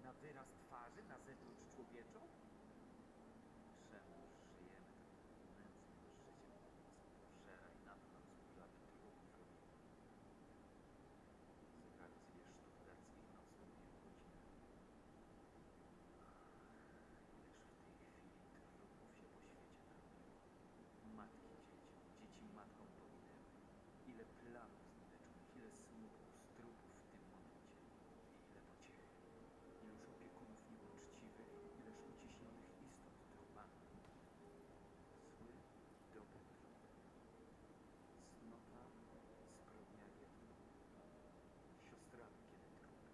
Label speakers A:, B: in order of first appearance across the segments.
A: na wyraz twarzy, na zewnątrz człowieczą? Czemu żyjemy takim nędznym życiem, nas pożera i na to nam skórzaty trupów robi? Zegarek zwie sztuchgarskich nocą bił godzinę. Ileż w tej chwili trupów się po świecie narobiło. Matki dzieciom, dzieci matkom pominęły. Ile planów zniweczonych, ile smutku z trupów w tym momencie. I ile pociechy. Iluż opiekunów nieuczciwych, ileż uciśnionych istot trupami. Zły, dobry trup. Cnota, zbrodnia jedna. Siostrami kiedy trupy.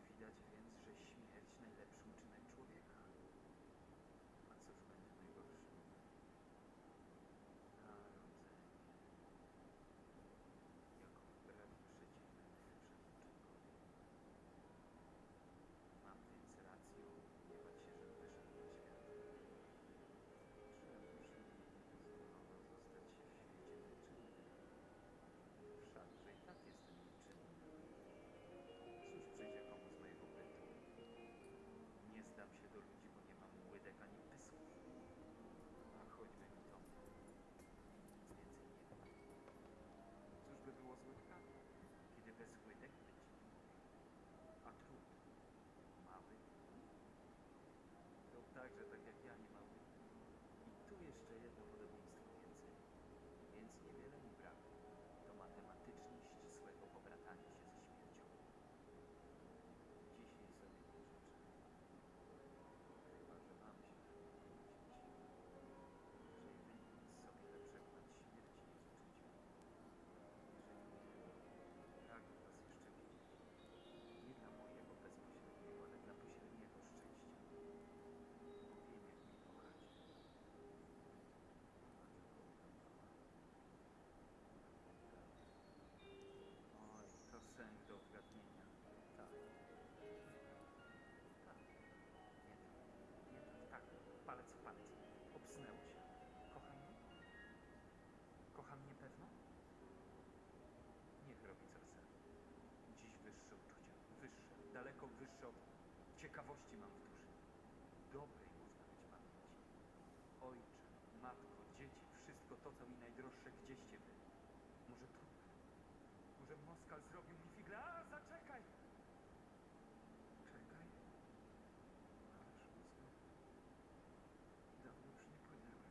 A: Widać więc, że śmierć najlepszy uczynek człowieka. A cóż będzie najgorszym? Narodzenie. Jako wbrew przeciwnym przewodnicząkowi. Mam więc rację gniewać się, że wyszedł na świat. Czemuż mi nie pozwolono zostać się w świecie nieczynnym? Wszakże i tak jestem nieczynny. Cóż przyjdzie komu z mojego bytu? Nie zdam się do ludzi, bo nie mam łydek ani pysków. A choćby mi to. Nic więcej nie wiem. Cóż by było z łydkami, kiedy bez łydek być nie mogę? A trud? Mały? To także tak jak ja nie ma łydek. I tu jeszcze jedno podobieństwo więcej. Więc niewiele mi brak do matematycznie ścisłego pobratania się ze śmiercią. Dzisiaj sobie nie życzę. Chyba, że mam się tak powiedzieć, że jedynie nic sobie lepszego nad śmierci nie życzycie. Jeżeli nie, pragnę was jeszcze widzieć. Nie dla mojego bezpośredniego, ale dla pośredniego szczęścia. Bo wiem, jak mnie kochacie. Oj, to sen do odgadnienia. Tak. Tak. Nie tak. Palec w palec. Obsnęło się. Kocha mnie? Kocha mnie pewno? Niech robi co chce. Dziś wyższe uczucia. Wyższe. Daleko wyższe od ciekawości mam w duszy. Dobrej można mieć pamięci. Ojcze, matko, dzieci, wszystko to, co mi najdroższe, gdzieście wy. Może trup? Może Moskal zrobił mi figle? A, zaczekaj! Czekaj. Ależ Moskal. Dawno już nie płynęłem.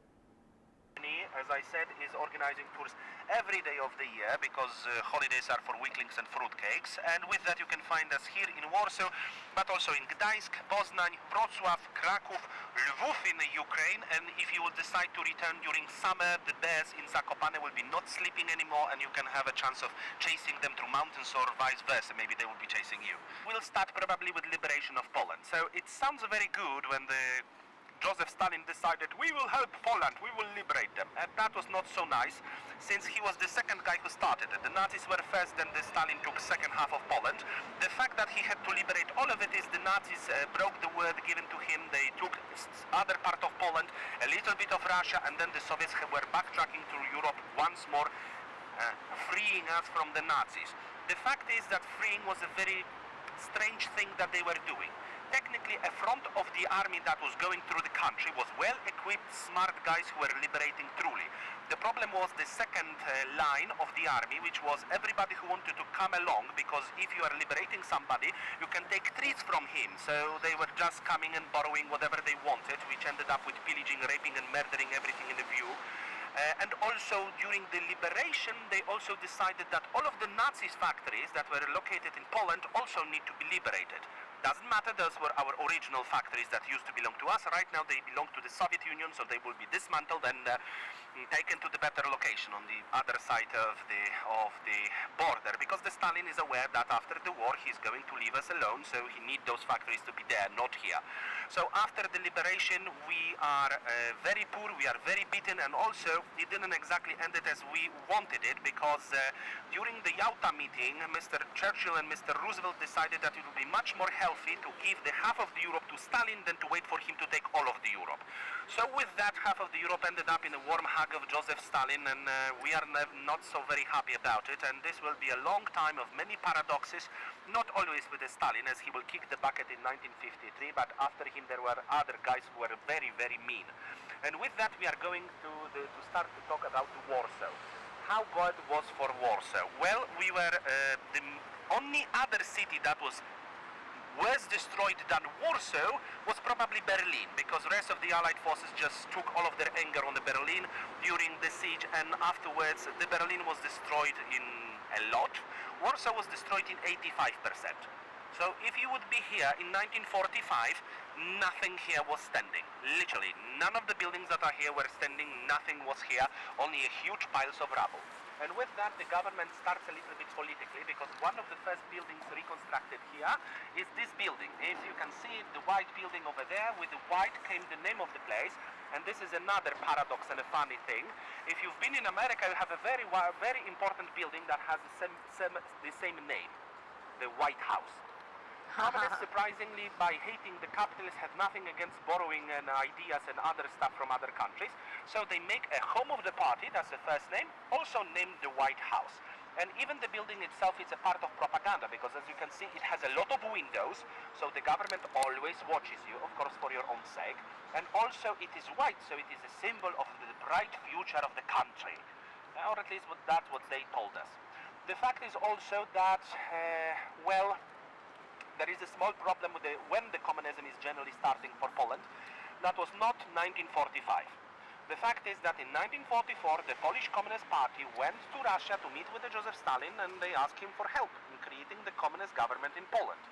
B: As I said, is organizing tours every day of the year because holidays are for weaklings and fruitcakes, and with that you can find us here in Warsaw, but also in Gdańsk, Poznań, Wrocław, Kraków, Lwów in Ukraine, and if you will decide to return during summer, the bears in Zakopane will be not sleeping anymore and you can have a chance of chasing them through mountains or vice versa, maybe they will be chasing you. We'll start probably with liberation of Poland. So it sounds very good when the Joseph Stalin decided, we will help Poland, we will liberate them. And that was not so nice, since he was the second guy who started it. The Nazis were first, then the Stalin took second half of Poland. The fact that he had to liberate all of it is the Nazis broke the word given to him. They took other part of Poland, a little bit of Russia, and then the Soviets were backtracking through Europe once more, freeing us from the Nazis. The fact is that freeing was a very strange thing that they were doing. Technically, a front of the army that was going through the country was well-equipped, smart guys who were liberating truly. The problem was the second line of the army, which was everybody who wanted to come along, because if you are liberating somebody, you can take treats from him. So they were just coming and borrowing whatever they wanted, which ended up with pillaging, raping and murdering everything in the view. And also during the liberation, they also decided that all of the Nazis factories that were located in Poland also need to be liberated. Doesn't matter, those were our original factories that used to belong to us. Right now they belong to the Soviet Union, so they will be dismantled and taken to the better location on the other side of the border, because the Stalin is aware that after the war he's going to leave us alone, so he needs those factories to be there, not here. So after the liberation we are very poor, we are very beaten, and also it didn't exactly end it as we wanted it, because during the Yalta meeting Mr. Churchill and Mr. Roosevelt decided that it would be much more healthy to give the half of the Europe to Stalin than to wait for him to take all of the Europe. So with that, half of the Europe ended up in a warm hug of Joseph Stalin, and we are not so very happy about it, and this will be a long time of many paradoxes, not always with Stalin, as he will kick the bucket in 1953, but after him there were other guys who were very, very mean. And with that we are going to start to talk about Warsaw. How bad was for Warsaw? Well, we were the only other city that was worse destroyed than Warsaw was probably Berlin, because the rest of the Allied forces just took all of their anger on the Berlin during the siege, and afterwards the Berlin was destroyed in a lot. Warsaw was destroyed in 85%. So if you would be here in 1945, nothing here was standing. Literally, none of the buildings that are here were standing, nothing was here, only a huge piles of rubble. And with that, the government starts a little bit politically, because one of the first buildings reconstructed here is this building. If you can see the white building over there, with the white came the name of the place, and this is another paradox and a funny thing. If you've been in America, you have a very important building that has the same name, the White House. Communists, surprisingly, by hating the capitalists, had nothing against borrowing and ideas and other stuff from other countries. So they make a home of the party, that's the first name, also named the White House. And even the building itself is a part of propaganda, because as you can see, it has a lot of windows, so the government always watches you, of course for your own sake. And also it is white, so it is a symbol of the bright future of the country. Or at least that's what they told us. The fact is also that, well, there is a small problem with when the communism is generally starting for Poland. That was not 1945. The fact is that in 1944, the Polish Communist Party went to Russia to meet with Joseph Stalin, and they asked him for help in creating the communist government in Poland.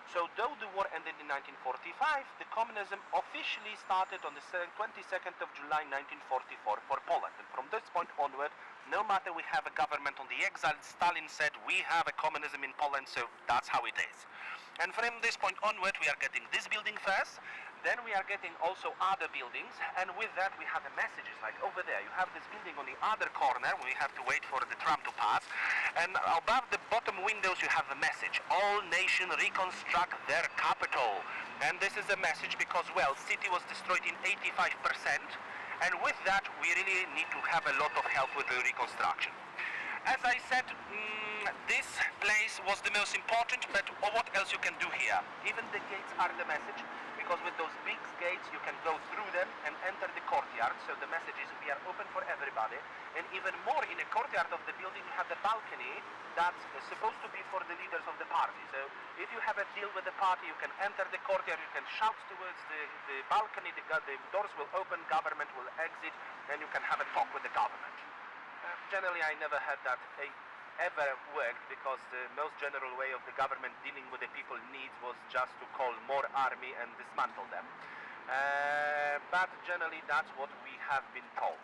B: So though the war ended in 1945, the communism officially started on the 22nd of July 1944 for Poland. And from this point onward, no matter we have a government on the exile, Stalin said we have a communism in Poland, so that's how it is. And from this point onward, we are getting this building first, then we are getting also other buildings, and with that we have the messages, like over there, you have this building on the other corner, we have to wait for the tram to pass, and above the bottom windows you have a message, all nations reconstruct their capital. And this is a message because, well, city was destroyed in 85%, and with that we really need to have a lot of help with the reconstruction. As I said, this place was the most important, but what else you can do here? Even the gates are the message, because with those big gates you can go through them and enter the courtyard, so the message is we are open for everybody. And even more, in the courtyard of the building you have the balcony that's supposed to be for the leaders of the party. So if you have a deal with the party, you can enter the courtyard, you can shout towards the balcony, the doors will open, government will exit, and you can have a talk with the government. Generally, I never had that ever worked, because the most general way of the government dealing with the people's needs was just to call more army and dismantle them. But generally, that's what we have been told.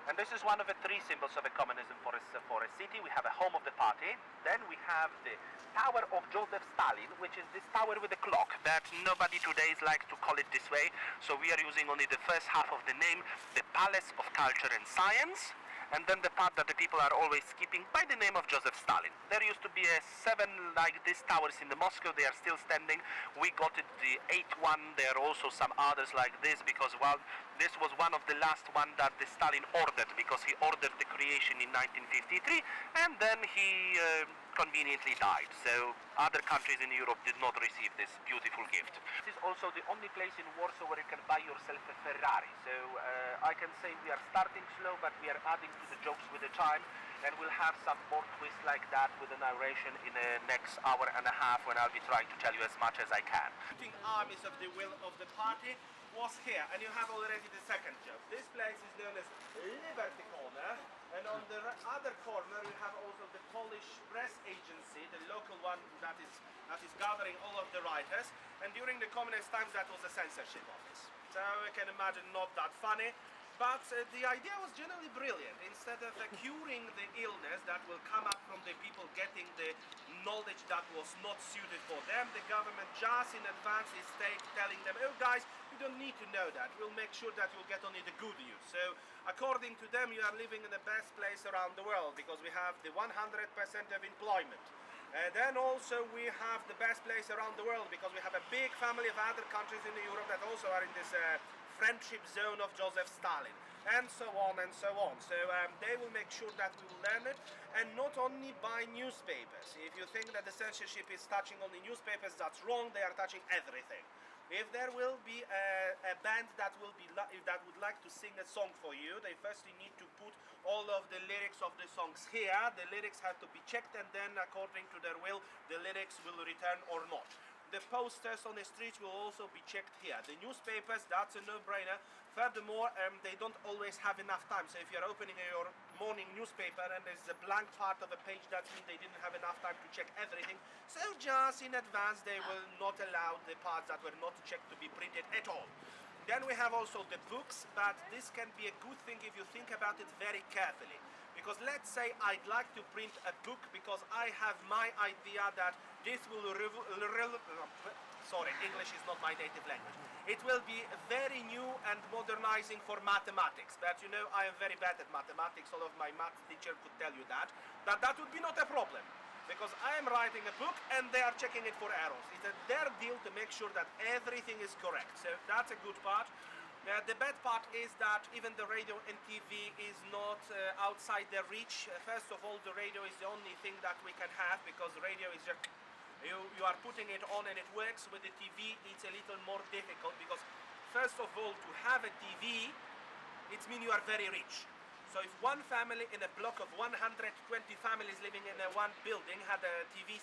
B: And this is one of the three symbols of a communism for a city. We have a home of the party, then we have the Tower of Joseph Stalin, which is this tower with a clock that nobody today likes to call it this way, so we are using only the first half of the name, the Palace of Culture and Science, and then the part that the people are always skipping by the name of Joseph Stalin. There used to be 7 like these towers in the Moscow, they are still standing. We got it the 8th one, there are also some others like this, because, well, this was one of the last one that the Stalin ordered, because he ordered the creation in 1953, and then he conveniently died. So other countries in Europe did not receive this beautiful gift. This is also the only place in Warsaw where you can buy yourself a Ferrari. So I can say we are starting slow, but we are adding to the jokes with the time, and we'll have some more twists like that with the narration in the next hour and a half, when I'll be trying to tell you as much as I can. Armies of the will of the party was here, and you have already the second joke. This place is known as Liberty Corner, and on the other corner you have also the Polish press agency, the local one that is gathering all of the writers, and during the communist times that was a censorship office. So you can imagine, not that funny, but the idea was generally brilliant. Instead of curing the illness that will come up from the people getting the knowledge that was not suited for them, the government just in advance is telling them, oh guys, you don't need to know that, we'll make sure that you'll get only the good news. So according to them, you are living in the best place around the world, because we have the 100% of employment. Then also we have the best place around the world, because we have a big family of other countries in Europe that also are in this
C: friendship zone of Joseph Stalin, and so on and so on. So they will make sure that we will learn it, and not only by newspapers. If you think that the censorship is touching only newspapers, that's wrong. They are touching everything. If there will be a band that will be that would like to sing a song for you, they firstly need to put all of the lyrics of the songs here. The lyrics have to be checked, and then according to their will, the lyrics will return or not. The posters on the streets will also be checked here. The newspapers, that's a no-brainer. Furthermore, they don't always have enough time. So if you're opening your morning newspaper and there's a blank part of a page, that means they didn't have enough time to check everything. So just in advance, they will not allow the parts that were not checked to be printed at all. Then we have also the books, but this can be a good thing if you think about it very carefully. Because let's say I'd like to print a book because I have my idea that this will sorry, English is not my native language. It will be very new and modernizing for mathematics. But you know, I am very bad at mathematics. All of my math teacher could tell you that. But that would be not a problem. Because I am writing a book and they are checking it for errors. It's their deal to make sure that everything is correct. So that's a good part. The bad part is that even the radio and TV is not outside their reach. First of all, the radio is the only thing that we can have, because radio is just, you are putting it on and it works. With the TV, it's a little more difficult, because first of all, to have a TV, it means you are very rich. So if one family in a block of 120 families living in one building had a TV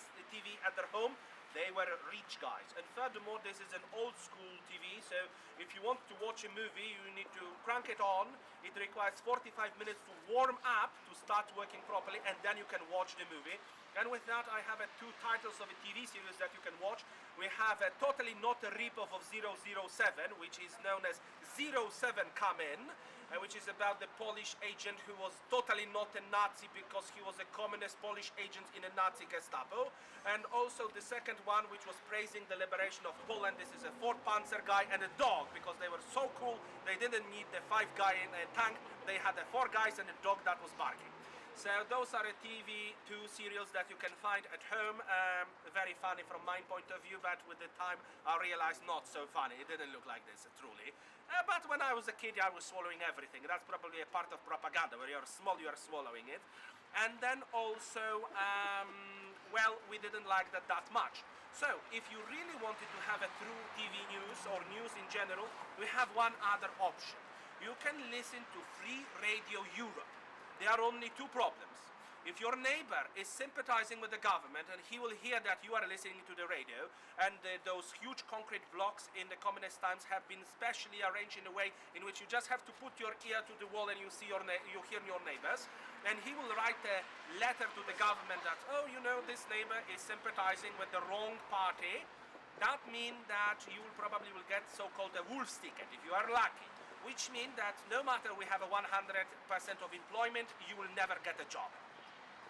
C: at their home, they were rich guys. And furthermore, this is an old school TV, so if you want to watch a movie, you need to crank it on. It requires 45 minutes to warm up to start working properly, and then you can watch the movie. And with that, I have two titles of a TV series that you can watch. We have a totally not a rip-off of 007, which is known as 07 Come In, which is about the Polish agent who was totally not a Nazi because he was a communist Polish agent in a Nazi Gestapo. And also the second one, which was praising the liberation of Poland. This is a 4th Panzer guy and a dog, because they were so cool, they didn't need the 5 guy in a tank. They had the 4 guys and a dog that was barking. So those are a TV2 serials that you can find at home. Very funny from my point of view, but with the time I realized not so funny. It didn't look like this, truly. But when I was a kid, I was swallowing everything. That's probably a part of propaganda. Where you're small, you're swallowing it. And then also, well, we didn't like that much. So if you really wanted to have a true TV news or news in general, we have one other option. You can listen to Free Radio Europe. There are only 2 problems. If your neighbor is sympathizing with the government and he will hear that you are listening to the radio, and those huge concrete blocks in the communist times have been specially arranged in a way in which you just have to put your ear to the wall and you see you hear your neighbors, and he will write a letter to the government that, oh, you know, this neighbor is sympathizing with the wrong party. That means that you will probably get so-called a wolf's ticket if you are lucky. Which means that no matter we have a 100% of employment, you will never get a job.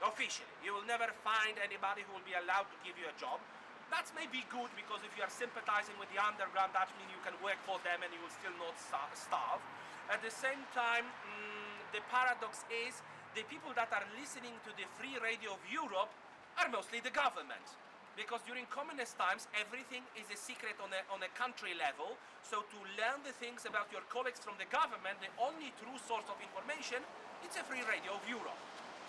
C: Officially, you will never find anybody who will be allowed to give you a job. That may be good, because if you are sympathizing with the underground, that means you can work for them and you will still not starve. At the same time, the paradox is the people that are listening to the Free Radio of Europe are mostly the government. Because during communist times, everything is a secret on a country level. So to learn the things about your colleagues from the government, the only true source of information, it's a Free Radio of Europe.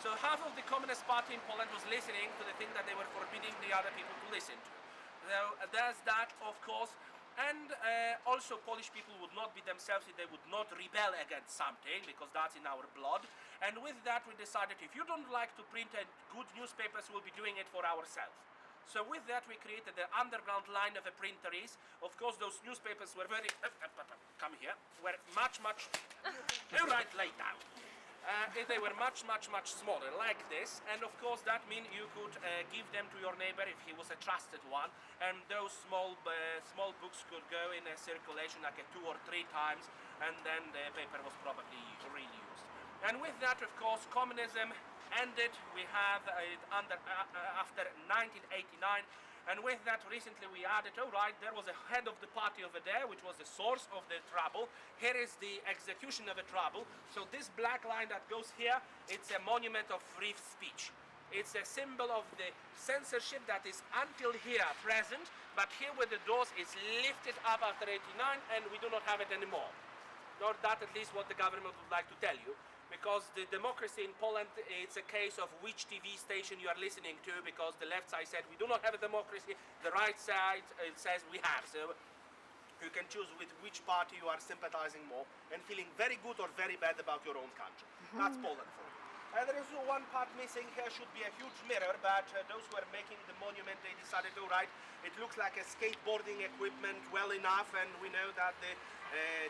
C: So half of the Communist Party in Poland was listening to the thing that they were forbidding the other people to listen to. So there's that, of course. And also Polish people would not be themselves if they would not rebel against something, because that's in our blood. And with that, we decided if you don't like to print good newspapers, we'll be doing it for ourselves. So with that, we created the underground line of a printeries. Of course, those newspapers were very, come here, were much, all right, lay down. They were much smaller, like this. And of course, that means you could give them to your neighbor if he was a trusted one. And those small books could go in a circulation like 2 or 3 times. And then the paper was probably reused. And with that, of course, communism ended. We have it after 1989, and with that recently we added, oh right, there was a head of the party over there, which was the source of the trouble. Here is the execution of the trouble. So this black line that goes here, it's a monument of free speech. It's a symbol of the censorship that is until here present, but here where the doors is lifted up after 89, and we do not have it anymore. or that at least what the government would like to tell you. Because the democracy in Poland, it's a case of which TV station you are listening to, because the left side said we do not have a democracy, the right side says we have. So you can choose with which party you are sympathizing more and feeling very good or very bad about your own country. That's Poland for you. There is one part missing here, should be a huge mirror, but those who are making the monument, they decided, all right, it looks like a skateboarding equipment well enough, and we know that the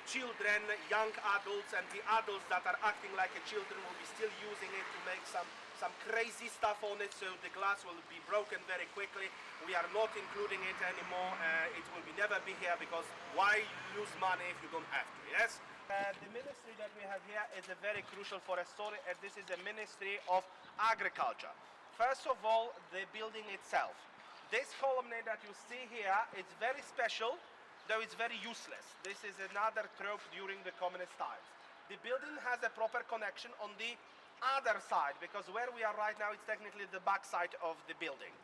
C: children, young adults, and the adults that are acting like a children will be still using it to make some crazy stuff on it, so the glass will be broken very quickly. We are not including it anymore. It will never be here, because why lose money if you don't have to, yes? The ministry that we have here is a very crucial for a story, and this is a ministry of agriculture. First of all, the building itself. This columnade that you see here is very special, though it's very useless. This is another trope during the communist times. The building has a proper connection on the other side, because where we are right now, it's technically the back side of the building.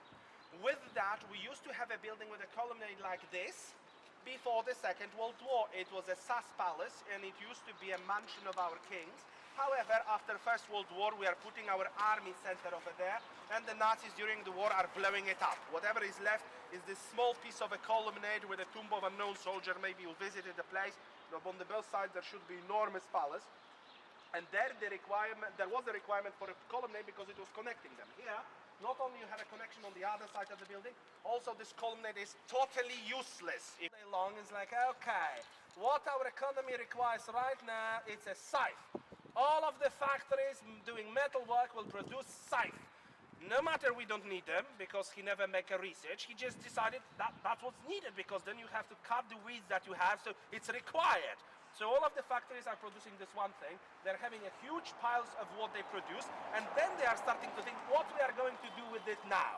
C: With that, we used to have a building with a columnade like this. Before the Second World War, it was a SAS palace, and it used to be a mansion of our kings. However, after First World War, we are putting our army center over there, and the Nazis during the war are blowing it up. Whatever is left is this small piece of a columnade with a tomb of a known soldier. Maybe you visited the place. On the both sides, there should be enormous palace. And there was a requirement for a columnade because it was connecting them. Here, not only you have a connection on the other side of the building, also this columnade is totally useless. All day long, it's like, okay, what our economy requires right now, it's a scythe. All of the factories doing metal work will produce scythe. No matter we don't need them, because he never make a research, he just decided that that's what's needed, because then you have to cut the weeds that you have, so it's required. So all of the factories are producing this one thing. They're having a huge piles of what they produce, and then they are starting to think what we are going to do with it now.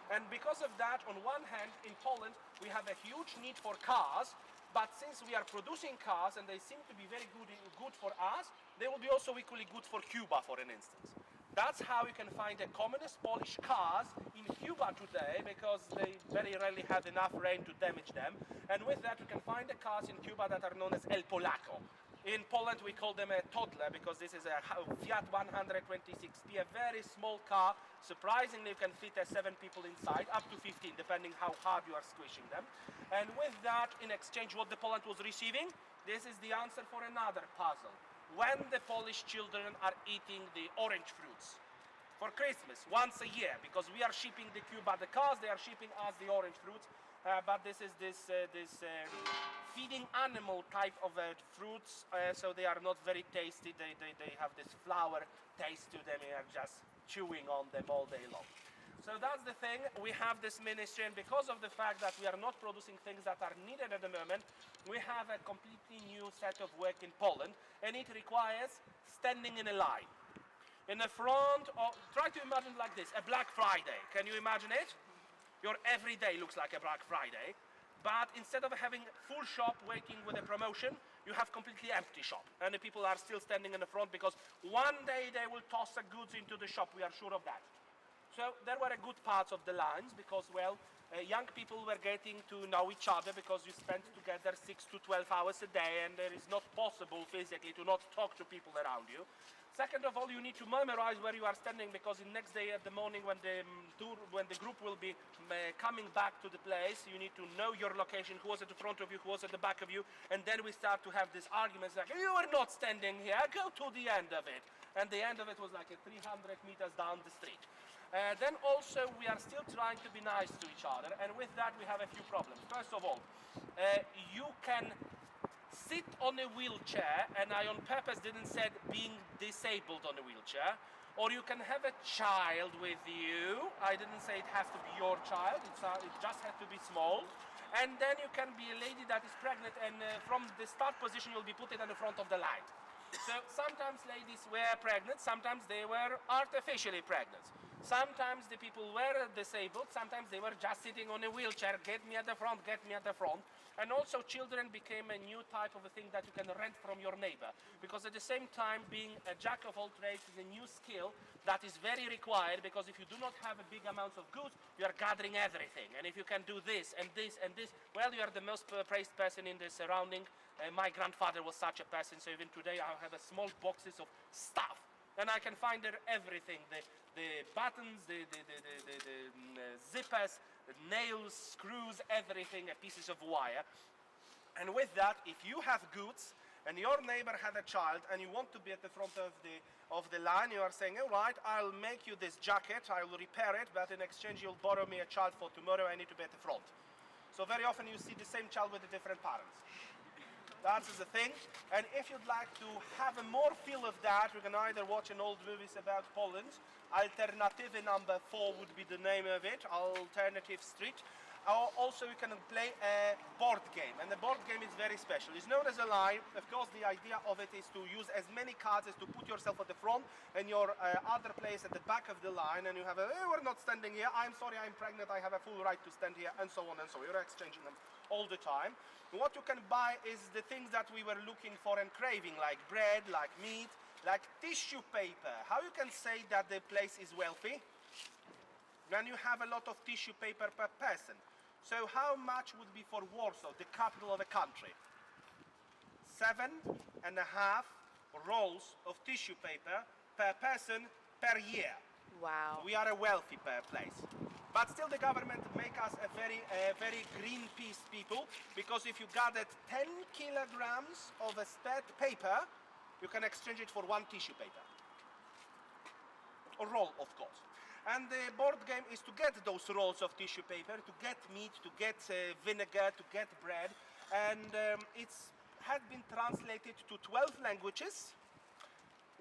C: And because of that, on one hand, in Poland, we have a huge need for cars, but since we are producing cars and they seem to be very good for us, they will be also equally good for Cuba, for an instance. That's how you can find a communist Polish cars in Cuba today, because they very rarely have enough rain to damage them. And with that, you can find the cars in Cuba that are known as El Polaco. In Poland, we call them a toddler, because this is a Fiat 126P, a very small car. Surprisingly, you can fit 7 people inside, up to 15, depending how hard you are squishing them. And with that, in exchange, what the Poland was receiving, this is the answer for another puzzle. When the Polish children are eating the orange fruits for Christmas once a year, because we are shipping the Cuba the cars, they are shipping us the orange fruits, but this is feeding animal type of fruits, so they are not very tasty. They have this flour taste to them. You are just chewing on them all day long. So that's the thing. We have this ministry, and because of the fact that we are not producing things that are needed at the moment, we have a completely new set of work in Poland, and it requires standing in a line. In the front, try to imagine like this, a Black Friday. Can you imagine it? Your everyday looks like a Black Friday, but instead of having full shop waiting with a promotion, you have completely empty shop, and the people are still standing in the front, because one day they will toss the goods into the shop, we are sure of that. So there were good parts of the lines, because, well, young people were getting to know each other, because you spend together 6 to 12 hours a day, and it is not possible physically to not talk to people around you. Second of all, you need to memorize where you are standing, because the next day at the morning when the group will be coming back to the place, you need to know your location, who was at the front of you, who was at the back of you, and then we start to have these arguments like, you are not standing here, go to the end of it. And the end of it was like 300 meters down the street. Then also we are still trying to be nice to each other, and with that we have a few problems. First of all, you can sit on a wheelchair, and I on purpose didn't say being disabled on a wheelchair, or you can have a child with you. I didn't say it has to be your child, it just has to be small. And then you can be a lady that is pregnant, and from the start position you'll be put in the front of the line. So sometimes ladies were pregnant, sometimes they were artificially pregnant. Sometimes the people were disabled, sometimes they were just sitting on a wheelchair, get me at the front, get me at the front. And also children became a new type of a thing that you can rent from your neighbor. Because at the same time, being a jack of all trades is a new skill that is very required, because if you do not have a big amounts of goods, you are gathering everything. And if you can do this and this and this, well, you are the most praised person in the surrounding. My grandfather was such a person, so even today I have a small boxes of stuff. And I can find there everything, the buttons, the zippers, the nails, screws, everything, pieces of wire. And with that, if you have goods, and your neighbor had a child, and you want to be at the front of the line, you are saying, all right, I'll make you this jacket, I will repair it, but in exchange you'll borrow me a child for tomorrow, I need to be at the front. So very often you see the same child with the different parents. That is the thing. And if you'd like to have a more feel of that, we can either watch an old movies about Poland. Alternative number 4 would be the name of it, Alternative Street. Or also you can play a board game, and the board game is very special. It's known as a line. Of course, the idea of it is to use as many cards as to put yourself at the front and your other players at the back of the line, and you have a, we're not standing here, I'm sorry, I'm pregnant, I have a full right to stand here, and so on and so on. You're exchanging them all the time. What you can buy is the things that we were looking for and craving, like bread, like meat, like tissue paper. How you can say that the place is wealthy when you have a lot of tissue paper per person? So how much would be for Warsaw, the capital of a country? 7.5 rolls of tissue paper per person per year.
D: Wow.
C: We are a wealthy place. But still the government make us a very Greenpeace people, because if you gathered 10 kilograms of a spare paper, you can exchange it for 1 tissue paper. A roll, of course. And the board game is to get those rolls of tissue paper, to get meat, to get vinegar, to get bread. And it has been translated to 12 languages,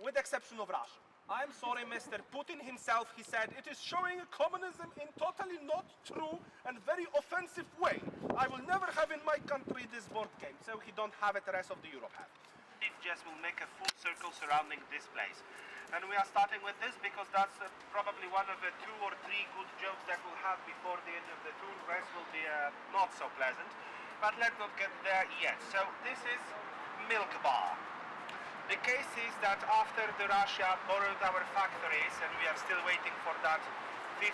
C: with the exception of Russian. I'm sorry, Mr. Putin himself, he said, it is showing communism in totally not true and very offensive way. I will never have in my country this board game, so he don't have it, the rest of the Europe have.
B: It just will make a full circle surrounding this place. And we are starting with this because that's probably one of the 2 or 3 good jokes that we'll have before the end of the tour. The rest will be not so pleasant. But let's not get there yet. So this is Milk Bar. The case is that after the Russia borrowed our factories, and we are still waiting for that $54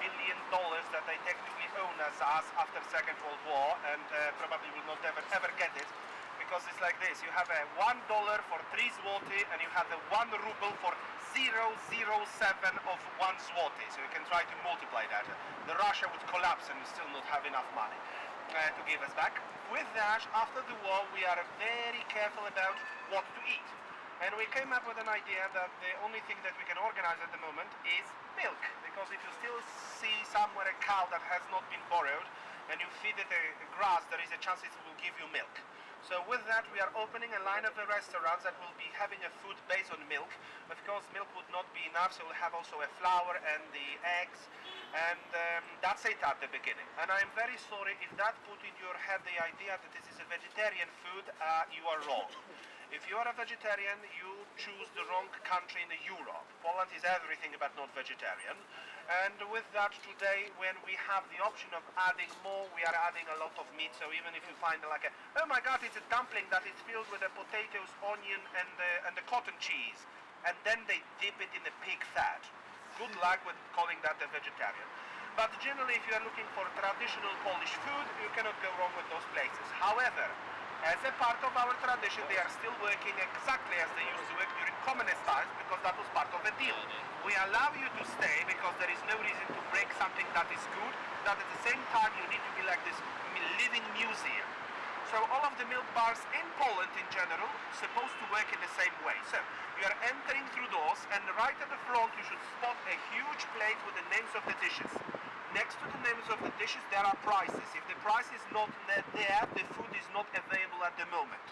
B: billion that they technically own us after Second World War, and probably will not ever get it, because it's like this: you have a $1 for 3 zloty, and you have the 1 ruble for 0.07 of 1 zloty. So you can try to multiply that. The Russia would collapse and we still not have enough money to give us back. With that, after the war, we are very careful about what to eat. And we came up with an idea that the only thing that we can organize at the moment is milk. Because if you still see somewhere a cow that has not been borrowed, and you feed it a grass, there is a chance it will give you milk. So with that, we are opening a line of the restaurants that will be having a food based on milk. Of course, milk would not be enough, so we'll have also a flour and the eggs. And that's it at the beginning. And I'm very sorry if that put in your head the idea that this is a vegetarian food, you are wrong. If you are a vegetarian, you choose the wrong country in Europe. Poland is everything but not vegetarian. And with that, today, when we have the option of adding more, we are adding a lot of meat. So even if you find like a, oh my God, it's a dumpling that is filled with the potatoes, onion, and the cotton cheese, and then they dip it in the pig fat. Good luck with calling that a vegetarian. But generally, if you are looking for traditional Polish food, you cannot go wrong with those places. However, as a part of our tradition, they are still working exactly as they used to work during communist times, because that was part of the deal. We allow you to stay because there is no reason to break something that is good, that at the same time you need to be like this living museum. So all of the milk bars in Poland in general supposed to work in the same way. So you are entering through doors, and right at the front you should spot a huge plate with the names of the dishes. Next to the names of the dishes there are prices. If the price is not there, the food is not available at the moment.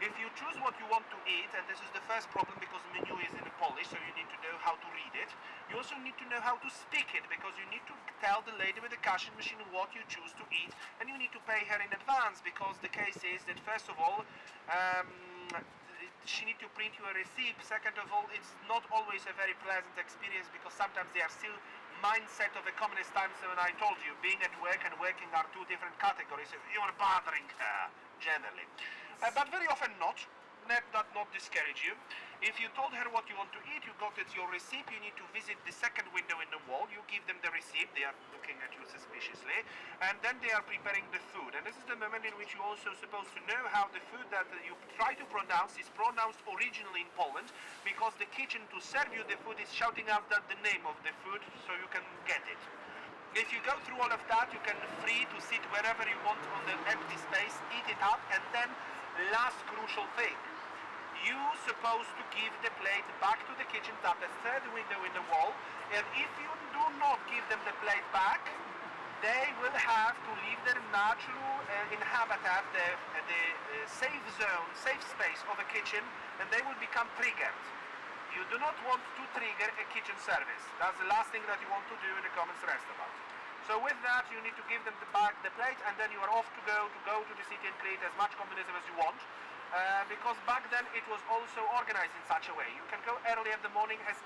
B: If you choose what you want to eat, and this is the first problem because the menu is in Polish, so you need to know how to read it. You also need to know how to speak it, because you need to tell the lady with the cash machine what you choose to eat, and you need to pay her in advance, because the case is that first of all, she need to print you a receipt. Second of all, it's not always a very pleasant experience because sometimes they are still mindset of the communist times when I told you being at work and working are two different categories. You are bothering her generally, but very often not. Let that not discourage you. If you told her what you want to eat, you got it your receipt, you need to visit the second window in the wall, you give them the receipt, they are looking at you suspiciously, and then they are preparing the food. And this is the moment in which you're also supposed to know how the food that you try to pronounce is pronounced originally in Poland, because the kitchen to serve you the food is shouting out that the name of the food so you can get it. If you go through all of that, you can free to sit wherever you want on the empty space, eat it up, and then last crucial thing. You supposed to give the plate back to the kitchen tap, the third window in the wall, and if you do not give them the plate back, they will have to leave their natural inhabitat, the safe zone, safe space of a kitchen, and they will become triggered. You do not want to trigger a kitchen service. That's the last thing that you want to do in the comments restaurant. So with that, you need to give them the plate, and then you are off to go to the city and create as much communism as you want. Because back then it was also organized in such a way. You can go early at the morning as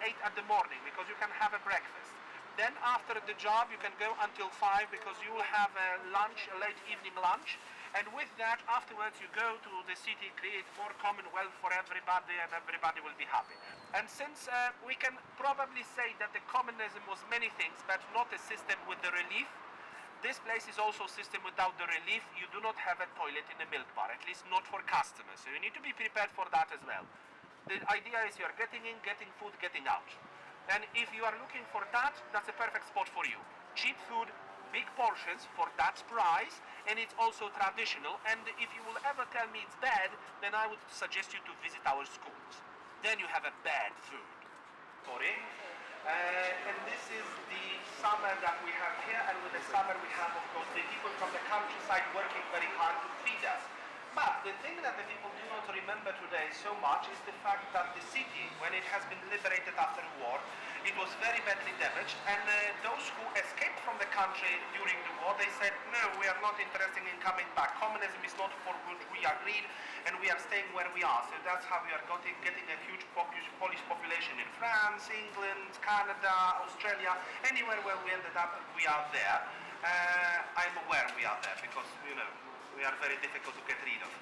B: 8 at the morning because you can have a breakfast. Then after the job you can go until 5 because you will have a lunch, a late evening lunch. And with that, afterwards you go to the city, create more commonwealth for everybody, and everybody will be happy. And since we can probably say that the communism was many things, but not a system with the relief, this place is also a system without the relief. You do not have a toilet in the milk bar, at least not for customers. So you need to be prepared for that as well. The idea is you are getting in, getting food, getting out. And if you are looking for that, that's a perfect spot for you. Cheap food, big portions for that price, and it's also traditional. And if you will ever tell me it's bad, then I would suggest you to visit our schools. Then you have a bad food. Sorry. And this is the summer that we have here, and with the summer we have, of course, the people from the countryside working very hard to feed us. But the thing that the people do not remember today so much is the fact that the city, when it has been liberated after the war, it was very badly damaged, and those who escaped from the country during the war, they said, no, we are not interested in coming back. Communism is not for what we agreed, and we are staying where we are. So that's how we are getting a huge Polish population in France, England, Canada, Australia, anywhere where we ended up, we are there. I'm aware we are there because, you know, we are very difficult to get rid of.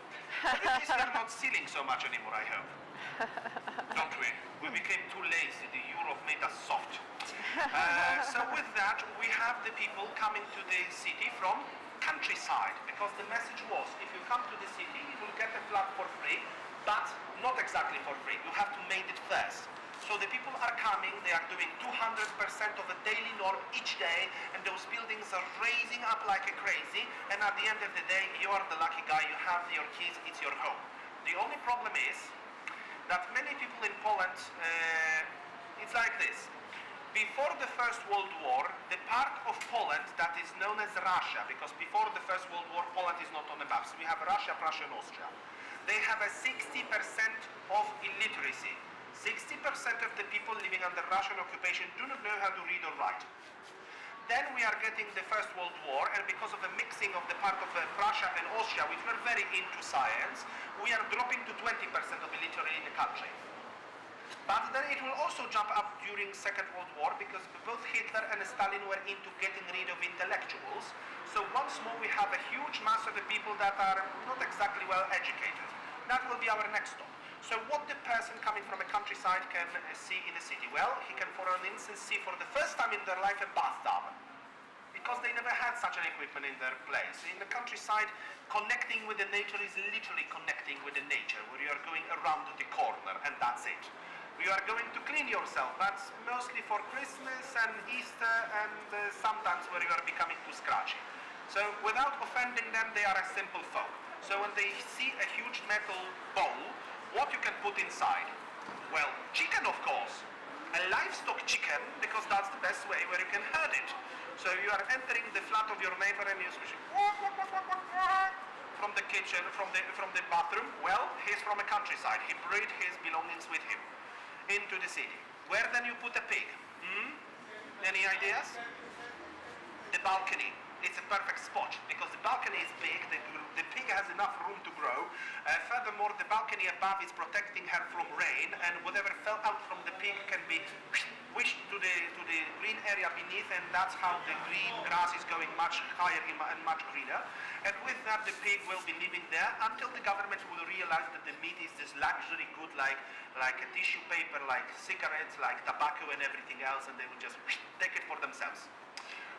B: But at least we are not stealing so much anymore, I hope. Don't we? We became too lazy. The Europe made us soft. So with that, we have the people coming to the city from countryside, because the message was, if you come to the city, you will get a flat for free, but not exactly for free. You have to make it first. So the people are coming, they are doing 200% of a daily norm each day, and those buildings are raising up like a crazy, and at the end of the day, you are the lucky guy, you have your keys, it's your home. The only problem is that many people in Poland, it's like this. Before the First World War, the part of Poland that is known as Russia, because before the First World War, Poland is not on the maps. We have Russia, Prussia, and Austria. They have a 60% of illiteracy. 60% of the people living under Russian occupation do not know how to read or write. Then we are getting the First World War, and because of the mixing of the part of Prussia and Austria, which were very into science, we are dropping to 20% of illiterate in the country. But then it will also jump up during Second World War, because both Hitler and Stalin were into getting rid of intellectuals. So once more we have a huge mass of the people that are not exactly well educated. That will be our next stop. So what the person coming from a countryside can see in the city? Well, he can, for instance, see for the first time in their life a bathtub, because they never had such an equipment in their place. In the countryside, connecting with the nature is literally connecting with the nature, where you are going around the corner, and that's it. You are going to clean yourself. That's mostly for Christmas and Easter, and sometimes where you are becoming too scratchy. So without offending them, they are a simple folk. So when they see a huge metal bowl, what you can put inside? Well, chicken, of course. A livestock chicken, because that's the best way where you can herd it. So you are entering the flat of your neighbor and you switch from the kitchen, from the bathroom. Well, he's from a countryside. He brought his belongings with him into the city. Where then you put a pig? Any ideas? The balcony. it's a perfect spot because the balcony is big, the pig has enough room to grow. Furthermore, the balcony above is protecting her from rain, and whatever fell out from the pig can be wished to the green area beneath, and that's how the green grass is going much higher and much greener. And with that, the pig will be living there until the government will realize that the meat is this luxury good, like a tissue paper, like cigarettes, like tobacco and everything else, and they will just take it for themselves.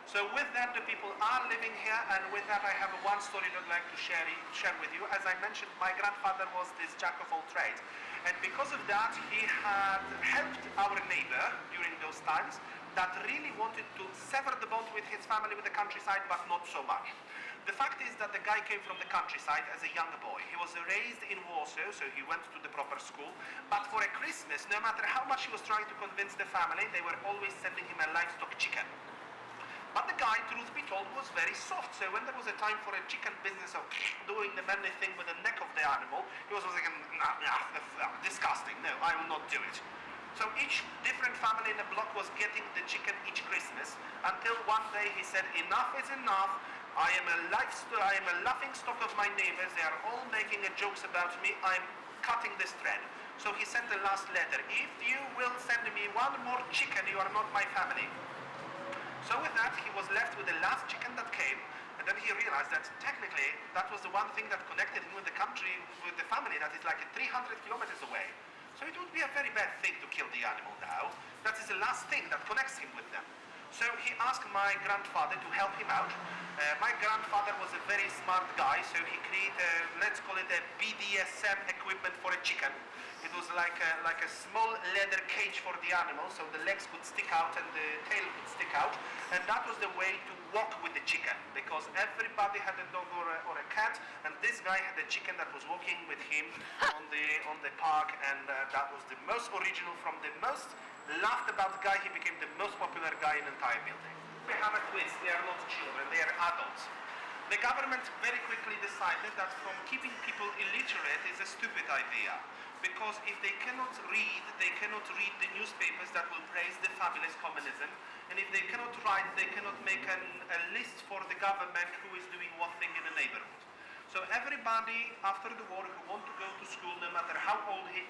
B: So with that, the people are living here, and with that I have one story that I'd like to share with you. As I mentioned, my grandfather was this jack of all trades, and because of that, he had helped our neighbor during those times that really wanted to sever the bond with his family, with the countryside, but not so much. The fact is that the guy came from the countryside as a young boy. He was raised in Warsaw, so he went to the proper school, but for a Christmas, no matter how much he was trying to convince the family, they were always sending him a livestock chicken. But the guy, truth be told, was very soft. So when there was a time for a chicken business of doing the manly thing with the neck of the animal, he was like, disgusting. No, I will not do it. So each different family in the block was getting the chicken each Christmas, until one day he said, enough is enough. I am a laughing stock of my neighbors. They are all making jokes about me. I'm cutting this thread. So he sent the last letter. If you will send me one more chicken, you are not my family. So with that, he was left with the last chicken that came, and then he realized that technically that was the one thing that connected him with the country, with the family that is like 300 kilometers away. So it would be a very bad thing to kill the animal now. That is the last thing that connects him with them. So he asked my grandfather to help him out. My grandfather was a very smart guy, so he created, let's call it a BDSM equipment for a chicken. It was like a small leather cage for the animal, so the legs could stick out and the tail could stick out, and that was the way to walk with the chicken, because everybody had a dog or a cat, and this guy had a chicken that was walking with him on the park, and that was the most original. From the most laughed about guy, he became the most popular guy in the entire building. We have a twist. They are not children, they are adults. The government very quickly decided that from keeping people illiterate is a stupid idea. Because if they cannot read the newspapers that will praise the fabulous communism, and if they cannot write, they cannot make a list for the government who is doing what thing in the neighborhood. So everybody after the war who want to go to school, no matter how old he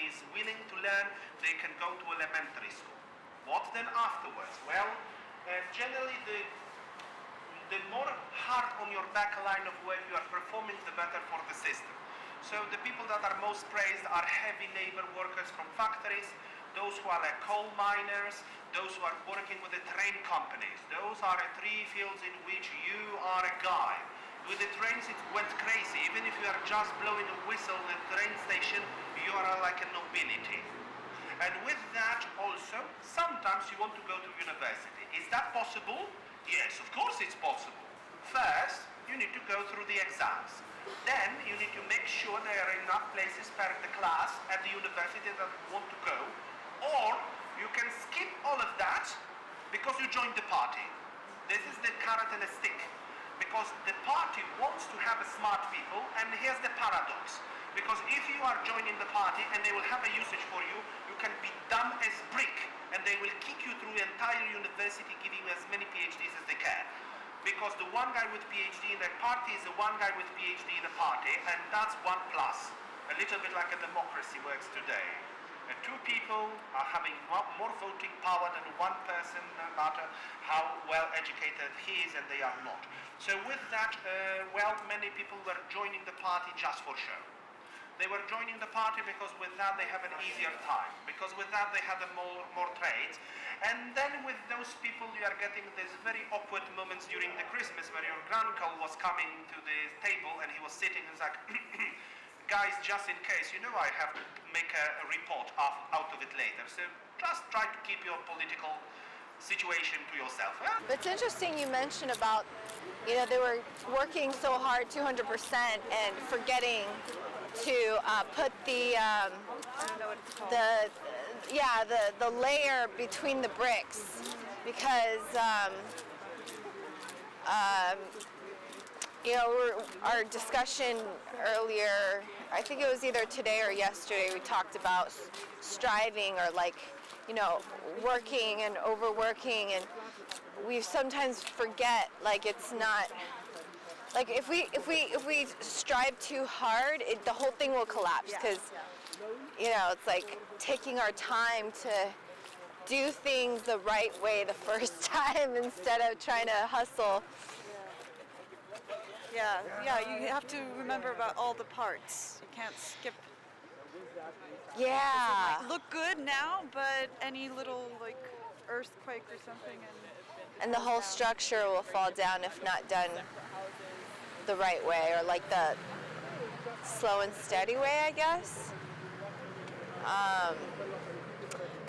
B: is willing to learn, they can go to elementary school. What then afterwards? Well, generally the more hard on your back line of work you are performing, the better for the system. So the people that are most praised are heavy labor workers from factories, those who are coal miners, those who are working with the train companies. Those are three fields in which you are a guy. With the trains it went crazy. Even if you are just blowing a whistle at the train station, you are like a nobility. And with that also, sometimes you want to go to university. Is that possible? Yes, of course it's possible. First, you need to go through the exams. Then you need to make sure there are enough places per the class at the university that want to go, or you can skip all of that because you joined the party. This is the carrot and a stick, because the party wants to have smart people, and here's the paradox. Because if you are joining the party and they will have a usage for you, you can be dumb as brick, and they will kick you through the entire university, giving you as many PhDs as they can. Because the one guy with PhD in a party is the one guy with PhD in a party, and that's 1+. A little bit like a democracy works today. And two people are having more voting power than one person, no matter how well educated he is, and they are not. So with that, many people were joining the party just for show. They were joining the party because with that they have an easier time, because with that they had more trades. And then with those people you are getting these very awkward moments during the Christmas where your granduncle was coming to the table and he was sitting and was like, guys, just in case, you know I have to make a report out of it later, so just try to keep your political situation to yourself. Huh?
D: It's interesting you mentioned about, they were working so hard, 200%, and forgetting to put the layer between the bricks, because our discussion earlier, I think it was either today or yesterday, we talked about striving or working and overworking, and we sometimes forget, like, it's not, like, if we strive too hard, the whole thing will collapse, because you know, it's like taking our time to do things the right way the first time instead of trying to hustle.
E: Yeah, you have to remember about all the parts. You can't skip.
D: Yeah.
E: It might look good now, but any little like earthquake or something
D: And the whole structure will fall down if not done the right way, or like the slow and steady way, I guess.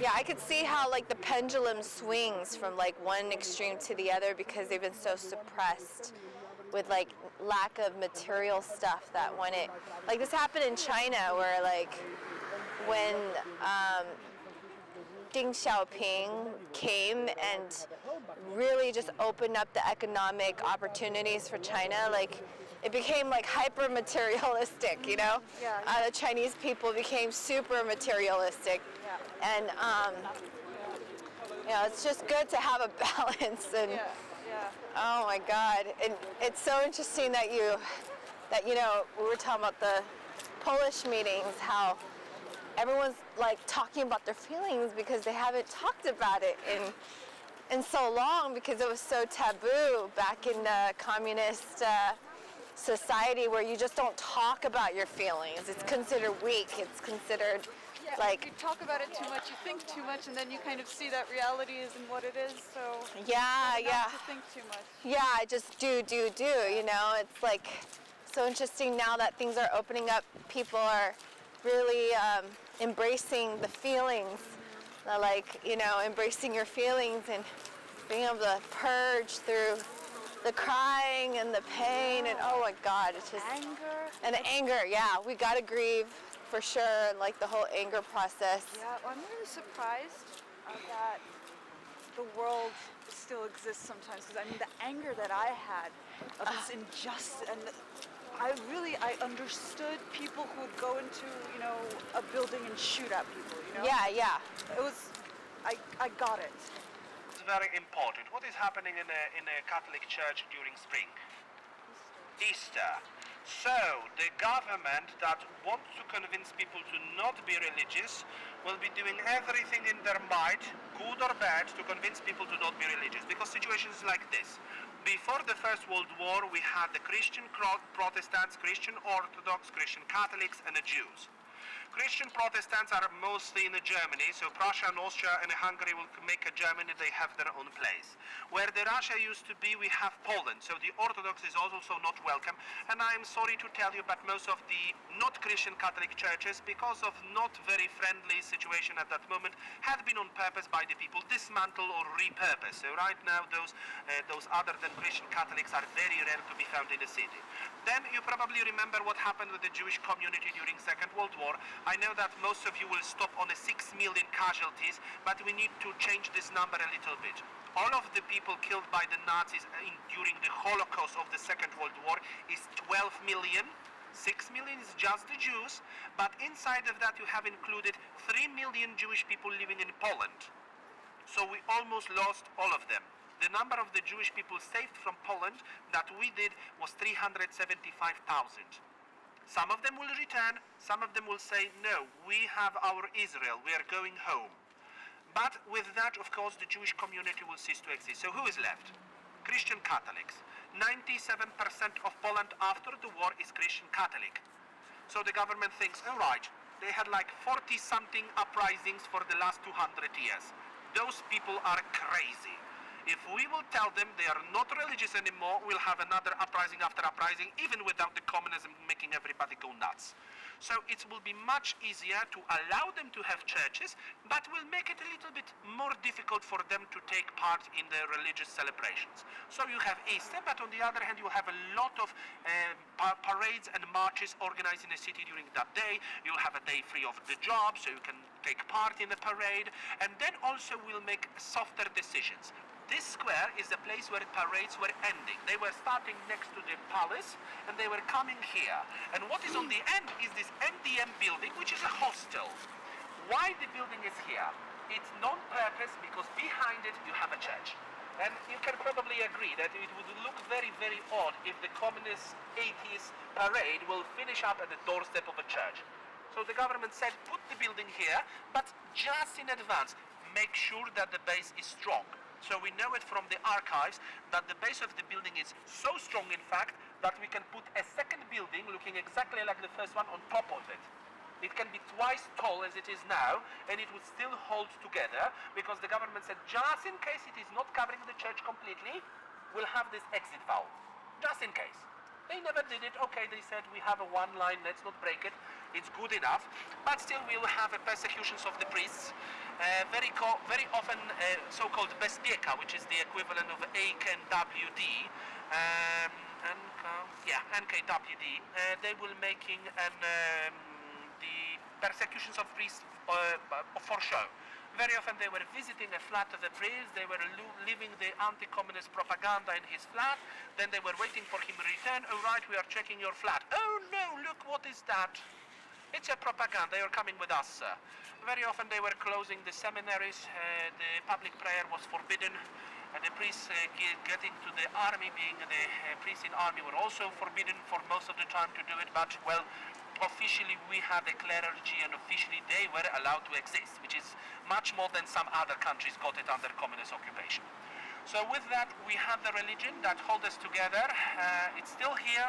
D: Yeah, I could see how like the pendulum swings from like one extreme to the other because they've been so suppressed with like lack of material stuff, that when it, like this happened in China where like when Deng Xiaoping came and really just opened up the economic opportunities for China, like it became like hyper materialistic, you know? The Chinese people became super materialistic. And you know, it's just good to have a balance. And oh my God, and it's so interesting that you know, we were talking about the Polish meetings, how everyone's like talking about their feelings because they haven't talked about it in so long, because it was so taboo back in the communist society where you just don't talk about your feelings. It's considered weak. It's considered like,
E: you talk about it too much, you think too much, and then you kind of see that reality isn't what it is. So
D: yeah.
E: not to think too much.
D: Yeah, I just do. You know, it's like so interesting now that things are opening up. People are really embracing the feelings, like, you know, embracing your feelings and being able to purge through the crying and the pain, and oh my God, it's just anger. Yeah, we gotta grieve for sure, and like the whole anger process.
E: Yeah, well, I'm really surprised that the world still exists sometimes, because I mean the anger that I had of this injustice, and I understood people who would go into, you know, a building and shoot at people, you know?
D: Yeah.
E: It was, I got it.
B: It's very important. What is happening in a Catholic church during spring? Easter. So the government that wants to convince people to not be religious will be doing everything in their might, good or bad, to convince people to not be religious. Because situations like this. Before the First World War, we had the Christian Protestants, Christian Orthodox, Christian Catholics, and the Jews. Christian Protestants are mostly in Germany, so Prussia and Austria and Hungary will make a Germany, they have their own place. Where the Russia used to be, we have Poland, so the Orthodox is also not welcome. And I am sorry to tell you, but most of the not Christian Catholic churches, because of not very friendly situation at that moment, had been on purpose by the people dismantled or repurposed. So right now, those other than Christian Catholics are very rare to be found in the city. Then you probably remember what happened with the Jewish community during Second World War. I know that most of you will stop on the 6 million casualties, but we need to change this number a little bit. All of the people killed by the Nazis during the Holocaust of the Second World War is 12 million. 6 million is just the Jews, but inside of that you have included 3 million Jewish people living in Poland. So we almost lost all of them. The number of the Jewish people saved from Poland that we did was 375,000. Some of them will return, some of them will say, no, we have our Israel, we are going home. But with that, of course, the Jewish community will cease to exist. So who is left? Christian Catholics. 97% of Poland after the war is Christian Catholic. So the government thinks, all right, they had like 40-something uprisings for the last 200 years. Those people are crazy. If we will tell them they are not religious anymore, we'll have another uprising after uprising, even without the communism making everybody go nuts. So it will be much easier to allow them to have churches, but will make it a little bit more difficult for them to take part in the religious celebrations. So you have Easter, but on the other hand, you have a lot of parades and marches organized in the city during that day. You'll have a day free of the job, so you can take part in the parade, and then also we'll make softer decisions. This square is the place where parades were ending. They were starting next to the palace, and they were coming here. And what is on the end is this MDM building, which is a hostel. Why the building is here? It's non-purpose because behind it you have a church. And you can probably agree that it would look very, very odd if the communist 80s parade will finish up at the doorstep of a church. So the government said, put the building here, but just in advance, make sure that the base is strong. So we know it from the archives that the base of the building is so strong, in fact, that we can put a second building looking exactly like the first one on top of it. It can be twice tall as it is now, and it would still hold together, because the government said, just in case it is not covering the church completely, we'll have this exit valve. Just in case. They never did it. Okay, they said, we have a one line, let's not break it. It's good enough. But still, we'll have persecutions of the priests. Very often so-called bezpieka, which is the equivalent of AKWD. NKWD. They will making the persecutions of priests for show. Very often they were visiting a flat of the priest, they were leaving the anti-communist propaganda in his flat, then they were waiting for him to return. Oh right, we are checking your flat. Oh no, look, what is that? It's a propaganda, you're coming with us, sir. Very often they were closing the seminaries, the public prayer was forbidden. The priests getting to the army, being the priests in army, were also forbidden for most of the time to do it, but, well, officially we had a clergy and officially they were allowed to exist, which is much more than some other countries got it under communist occupation. So with that, we have the religion that holds us together. It's still here.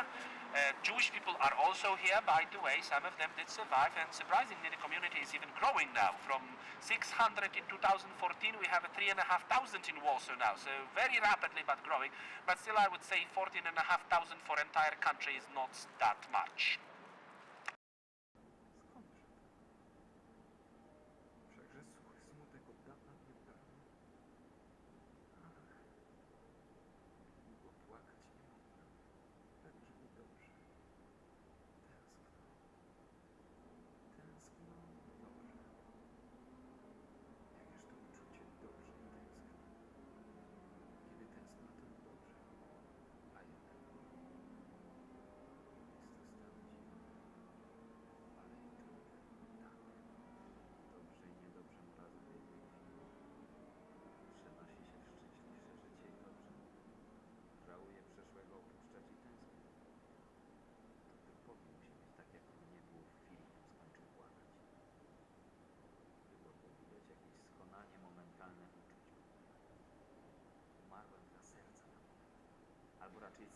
B: Jewish people are also here, by the way. Some of them did survive, and surprisingly, the community is even growing now. From 600 in 2014, we have 3,500 in Warsaw now, so very rapidly but growing. But still, I would say 14,500 for entire country is not that much.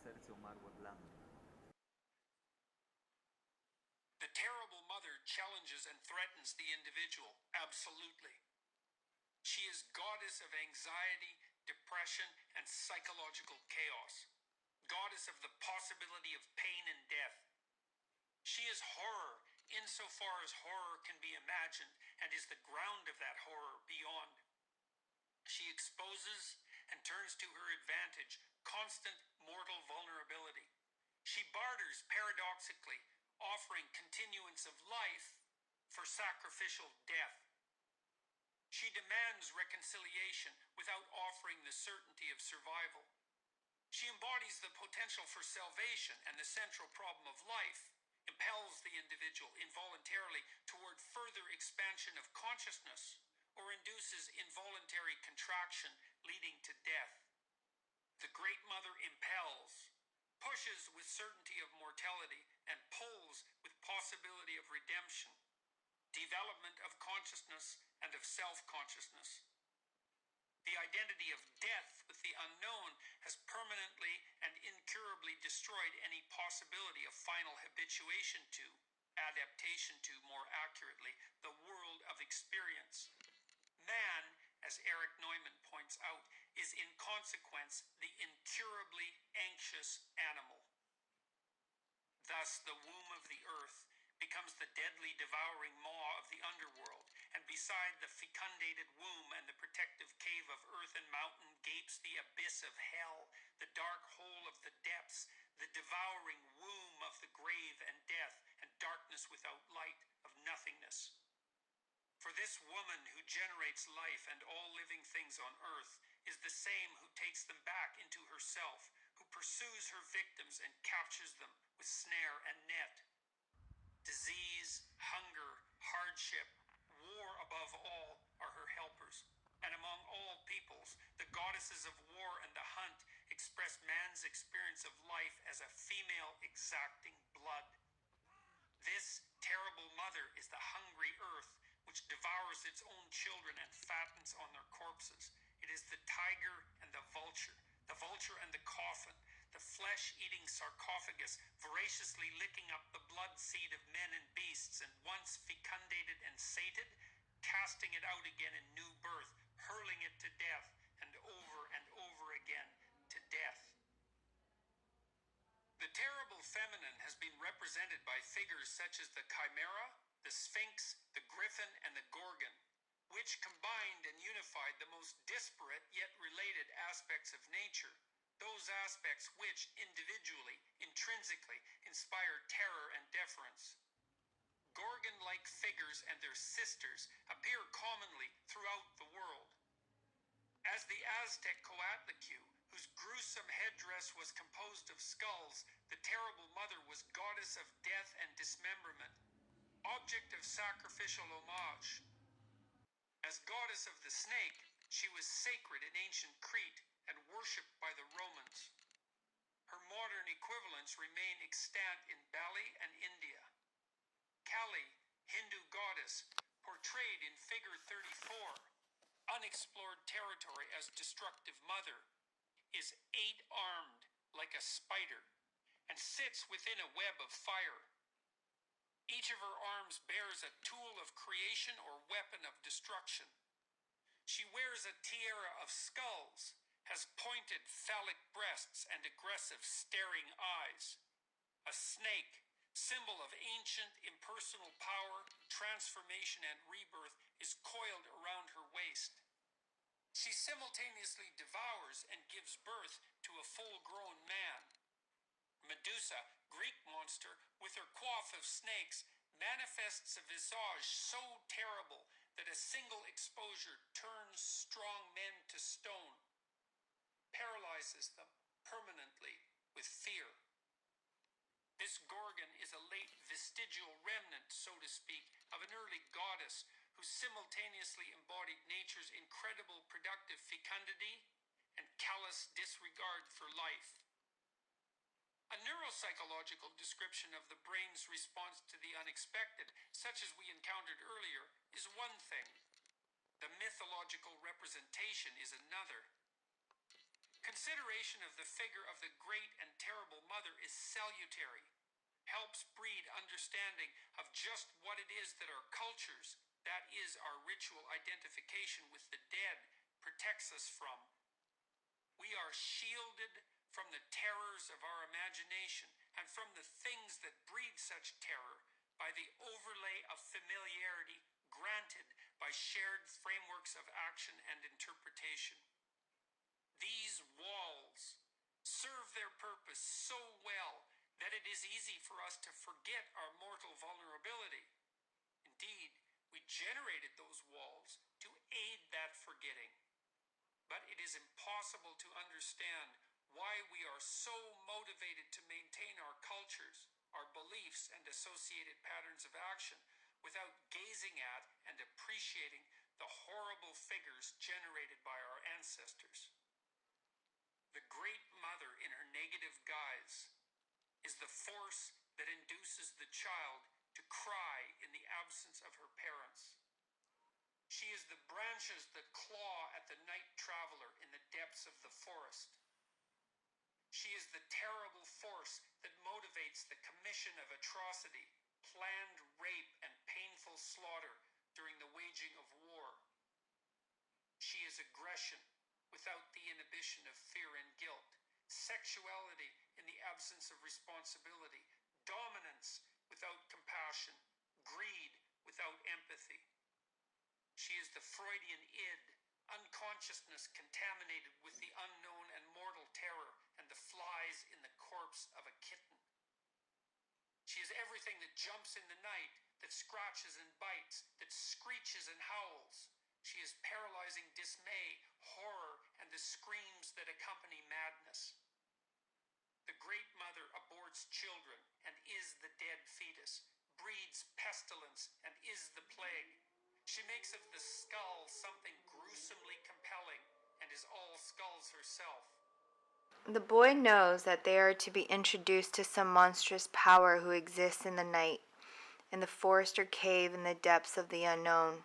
A: Serce umarło dla mnie.
F: The terrible mother challenges and threatens the individual, absolutely. She is goddess of anxiety, depression, and psychological chaos. Goddess of the possibility of pain and death. She is horror, insofar as horror can be imagined, and is the ground of that horror beyond. She exposes and turns to her advantage constant mortal vulnerability. She barters paradoxically, offering continuance of life for sacrificial death. She demands reconciliation without offering the certainty of survival. She embodies the potential for salvation and the central problem of life, impels the individual involuntarily toward further expansion of consciousness, or induces involuntary contraction leading to death. The Great Mother impels, pushes with certainty of mortality, and pulls with possibility of redemption, development of consciousness and of self-consciousness. The identity of death with the unknown has permanently and incurably destroyed any possibility of final habituation to, adaptation to, more accurately, the world of experience. Man, as Eric Neumann points out, is in consequence the incurably anxious animal. Thus, the womb of the earth becomes the deadly devouring maw of the underworld, and beside the fecundated womb and the protective cave of earth and mountain gapes the abyss of hell, the dark hole of the depths, the devouring womb of the grave and death, and darkness without light of nothingness. For this woman who generates life and all living things on earth is the same who takes them back into herself, who pursues her victims and captures them with snare and net. Disease, hunger, hardship, war above all are her helpers, and among all peoples, the goddesses of war and the hunt, express man's experience of life as a female exacting blood. This terrible mother is the hungry earth, which devours its own children and fattens on their corpses. It is the tiger and the vulture and the coffin, the flesh-eating sarcophagus, voraciously licking up the blood seed of men and beasts, and once fecundated and sated, casting it out again in new birth, hurling it to death, and over again to death. The terrible feminine has been represented by figures such as the chimera, the sphinx, the griffin, and the gorgon, which combined and unified the most disparate yet related aspects of nature, those aspects which, individually, intrinsically, inspire terror and deference. Gorgon-like figures and their sisters appear commonly throughout the world. As the Aztec Coatlicue, whose gruesome headdress was composed of skulls, the terrible mother was goddess of death and dismemberment, object of sacrificial homage. As goddess of the snake, she was sacred in ancient Crete and worshipped by the Romans. Her modern equivalents remain extant in Bali and India. Kali, Hindu goddess, portrayed in figure 34, unexplored territory as destructive mother, is 8-armed like a spider and sits within a web of fire. Each of her arms bears a tool of creation or weapon of destruction. She wears a tiara of skulls, has pointed phallic breasts and aggressive staring eyes. A snake, symbol of ancient impersonal power, transformation, and rebirth, is coiled around her waist. She simultaneously devours and gives birth to a full-grown man. Medusa, Greek monster, with her coif of snakes, manifests a visage so terrible that a single exposure turns strong men to stone, paralyzes them permanently with fear. This Gorgon is a late vestigial remnant, so to speak, of an early goddess who simultaneously embodied nature's incredible productive fecundity and callous disregard for life. A neuropsychological description of the brain's response to the unexpected, such as we encountered earlier, is one thing. The mythological representation is another. Consideration of the figure of the great and terrible mother is salutary, helps breed understanding of just what it is that our cultures, that is our ritual identification with the dead, protects us from. We are shielded from the terrors of our imagination and from the things that breed such terror by the overlay of familiarity granted by shared frameworks of action and interpretation. These walls serve their purpose so well that it is easy for us to forget our mortal vulnerability. Indeed, we generated those walls to aid that forgetting. But it is impossible to understand why we are so motivated to maintain our cultures, our beliefs, and associated patterns of action without gazing at and appreciating the horrible figures generated by our ancestors. The Great Mother in her negative guise is the force that induces the child to cry in the absence of her parents. She is the branches that claw at the night traveler in the depths of the forest. She is the terrible force that motivates the commission of atrocity, planned rape, and painful slaughter during the waging of war. She is aggression without the inhibition of fear and guilt, sexuality in the absence of responsibility, dominance without compassion, greed without empathy. She is the Freudian id, unconsciousness contaminated with the unknown and mortal terror and the flies in the corpse of a kitten. She is everything that jumps in the night, that scratches and bites, that screeches and howls. She is paralyzing dismay, horror, and the screams that accompany madness. The Great Mother aborts children and is the dead fetus, breeds pestilence and is the plague. She makes of the skull something gruesomely compelling and is all skulls herself.
D: The boy knows that they are to be introduced to some monstrous power who exists in the night, in the forest or cave in the depths of the unknown.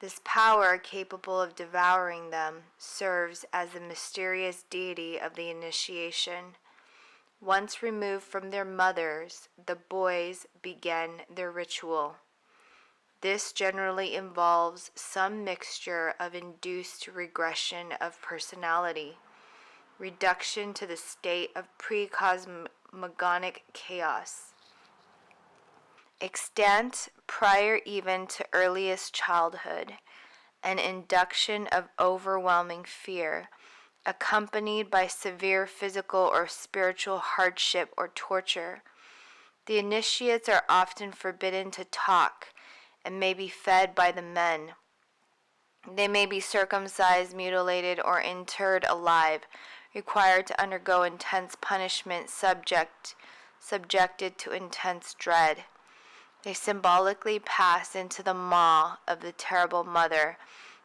D: This power, capable of devouring them, serves as the mysterious deity of the initiation. Once removed from their mothers, the boys begin their ritual. This generally involves some mixture of induced regression of personality, reduction to the state of pre-cosmogonic chaos, extant prior even to earliest childhood, an induction of overwhelming fear, accompanied by severe physical or spiritual hardship or torture. The initiates are often forbidden to talk and may be fed by the men. They may be circumcised, mutilated, or interred alive, required to undergo intense punishment, subjected to intense dread. They symbolically pass into the maw of the terrible mother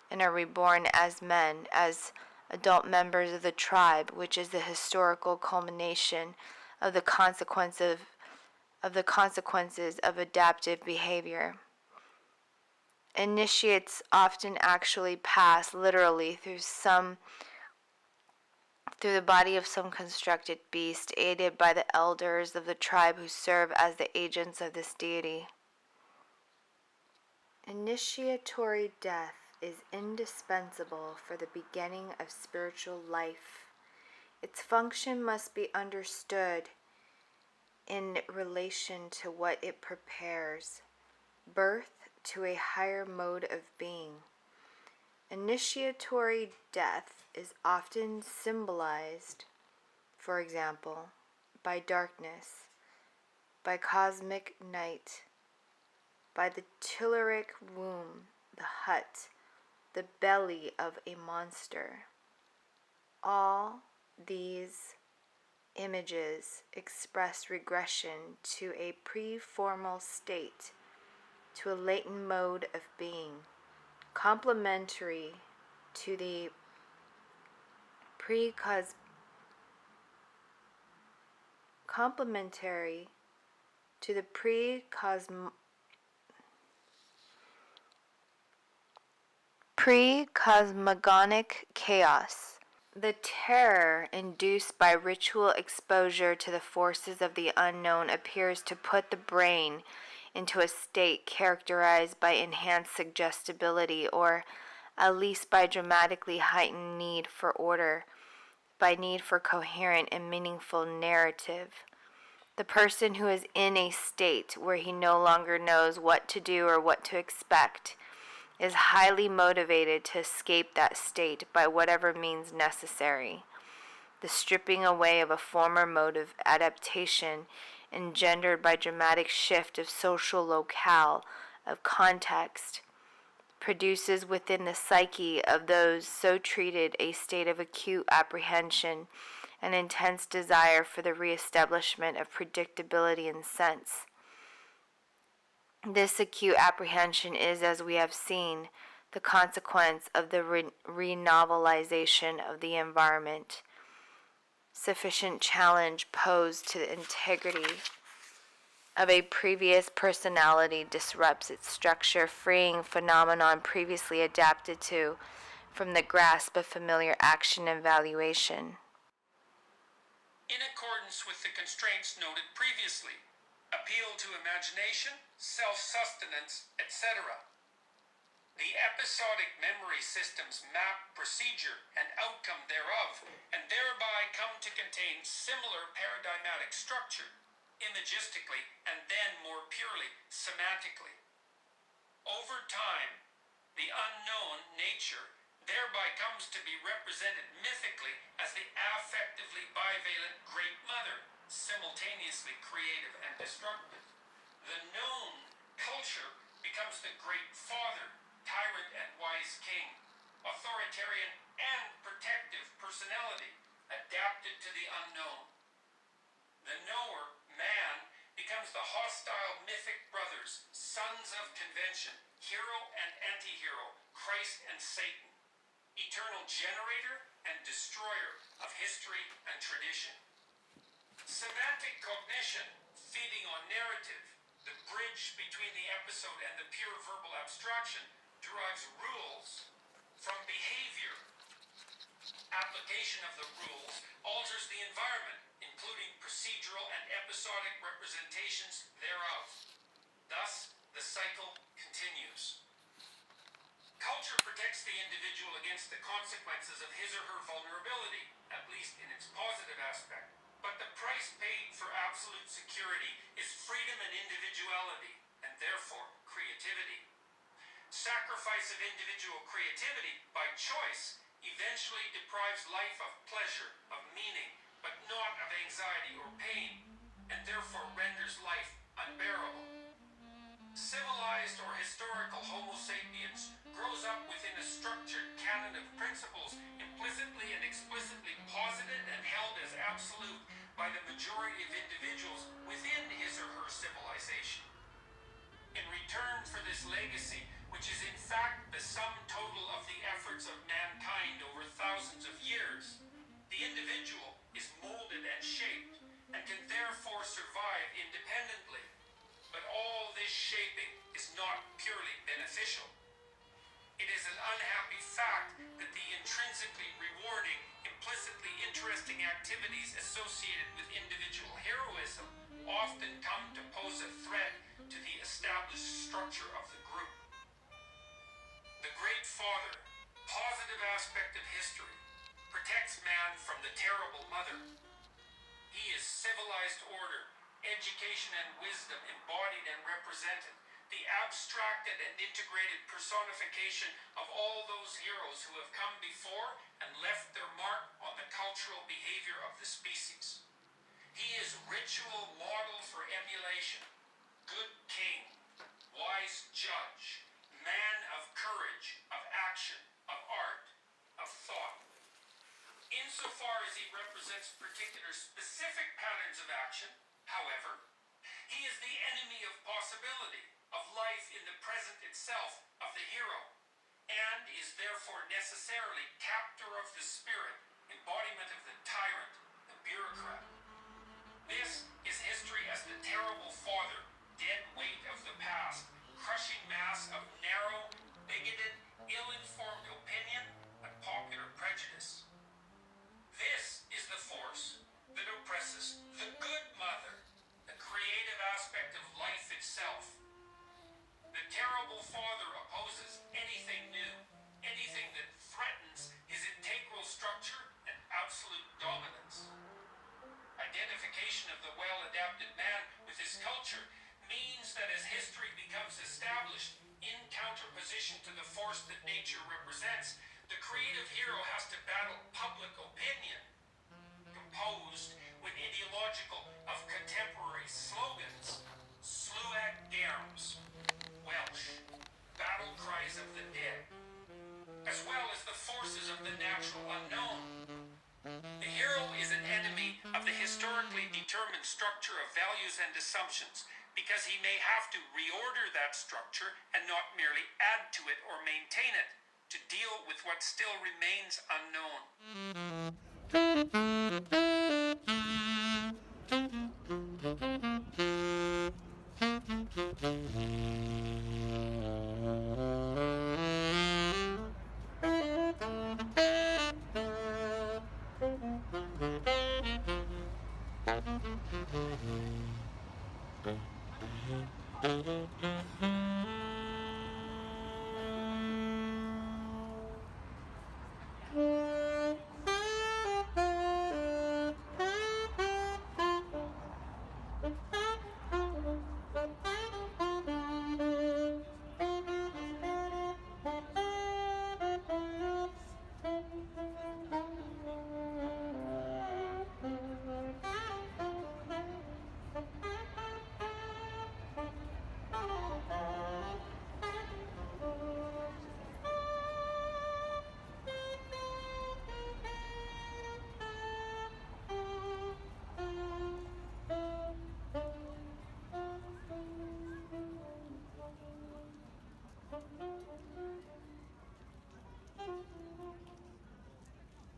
D: and are reborn as men, as adult members of the tribe, which is the historical culmination of the consequences of adaptive behavior. Initiates often actually pass literally through the body of some constructed beast, aided by the elders of the tribe who serve as the agents of this deity. Initiatory death is indispensable for the beginning of spiritual life. Its function must be understood in relation to what it prepares: birth to a higher mode of being. Initiatory death is often symbolized, for example, by darkness, by cosmic night, by the telluric womb, the hut, the belly of a monster. All these images express regression to a pre-formal state, to a latent mode of being, complementary to the pre-cosmogonic chaos. The terror induced by ritual exposure to the forces of the unknown appears to put the brain into a state characterized by enhanced suggestibility, or at least by dramatically heightened need for order, by need for coherent and meaningful narrative. The person who is in a state where he no longer knows what to do or what to expect is highly motivated to escape that state by whatever means necessary. The stripping away of a former mode of adaptation engendered by dramatic shift of social locale, of context, produces within the psyche of those so treated a state of acute apprehension, an intense desire for the reestablishment of predictability and sense. This acute apprehension is, as we have seen, the consequence of the renovelization of the environment. Sufficient challenge posed to the integrity of a previous personality disrupts its structure, freeing phenomenon previously adapted to from the grasp of familiar action and valuation.
F: In accordance with the constraints noted previously, appeal to imagination, self-sustenance, etc. The episodic memory systems map procedure and outcome thereof, and thereby come to contain similar paradigmatic structure, imagistically and then more purely semantically. Over time, the unknown nature thereby comes to be represented mythically as the affectively bivalent Great Mother, simultaneously creative and destructive. The known culture becomes the Great Father, tyrant and wise king, authoritarian and protective personality, adapted to the unknown. The knower, man, becomes the hostile mythic brothers, sons of convention, hero and anti-hero, Christ and Satan. eternal generator and destroyer of history and tradition. Semantic cognition, feeding on narrative, the bridge between the episode and the pure verbal abstraction, derives rules from behavior. Application of the rules alters the environment, including procedural and episodic representations thereof. Thus, the cycle continues. Culture protects the individual against the consequences of his or her vulnerability, at least in its positive aspect. But the price paid for absolute security is freedom and individuality, and therefore creativity. Sacrifice of individual creativity by choice eventually deprives life of pleasure, of meaning, but not of anxiety or pain, and therefore renders life unbearable. Civilized or historical Homo sapiens grows up within a structured canon of principles implicitly and explicitly posited and held as absolute by the majority of individuals within his or her civilization. In return for this legacy, which is in fact the sum total of the efforts of mankind over thousands of years, the individual is molded and shaped and can therefore survive independently. But all this shaping is not purely beneficial. It is an unhappy fact that the intrinsically rewarding, implicitly interesting activities associated with individual heroism often come to pose a threat to the established structure of the group. The Great Father, positive aspect of history, protects man from the terrible mother. He is civilized order, education and wisdom embodied and represented, the abstracted and integrated personification of all those heroes who have come before and left their mark on the cultural behavior of the species. He is ritual model for emulation, good king, wise judge, man of courage, of action, of art, of thought. Insofar as he represents particular specific patterns of action, however, he is the enemy of possibility, of life in the present itself of the hero, and is therefore necessarily captor of the spirit, embodiment of the tyrant, the bureaucrat. This is history as the terrible father, dead weight of the past, crushing mass of narrow, bigoted, ill-informed opinion and popular prejudice. This is the force that oppresses the good mother, the creative aspect of life itself. The terrible father opposes anything new, anything that threatens his integral structure and absolute dominance. Identification of the well-adapted man with his culture means that as history becomes established in counterposition to the force that nature represents, the creative hero has to battle public opinion, composed with ideological of contemporary slogans, Sluag Derms, Welsh, battle cries of the dead, as well as the forces of the natural unknown. The hero is an enemy of the historically determined structure of values and assumptions because he may have to reorder that structure and not merely add to it or maintain it to deal with what still remains unknown.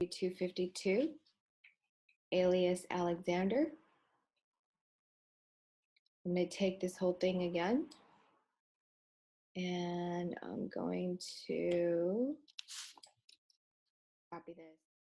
G: 252, alias Alexander. I'm going to take this whole thing again, and I'm going to copy this.